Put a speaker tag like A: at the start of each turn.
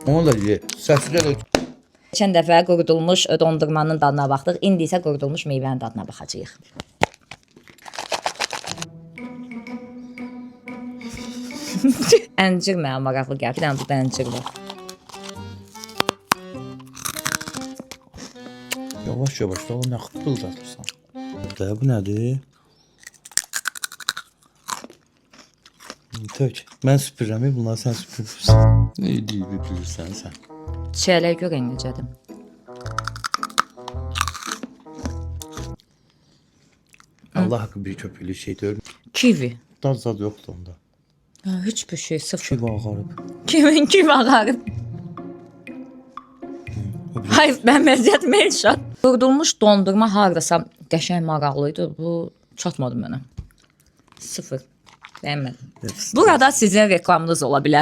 A: Onu da ye. Səslə də
B: Geçən dəfə qurudulmuş dondurmanın dadına baxdıq. İndi isə qurudulmuş meyvənin dadına baxacağıq. Əncir mənə maraqlı gəlir. Bir dənə burada əncir var.
A: yavaş-yavaş da o nə xıpıldadırsan. Bu nədir? Tök. Mən süpürürəm, bunları sən süpürürsən. Ne bilirsən sən?
B: Çiyələyə görə necədir?
A: Allah haqqı bir köpüklü şey deyil.
B: Kivi.
A: Dad zad yoxdur onda.
B: Ha, heç bir şey, sıfır.
A: Kivi ağarıb.
B: Kimin kimi ağarıb? Hayır, mən vəziyyət Melşad. Qurudulmuş dondurma hardasa qəşəng maraqlıydı. Bu çatmadı mənə. Sıfır. Bəyənmədim. Burada sizin reklamınız ola bilər.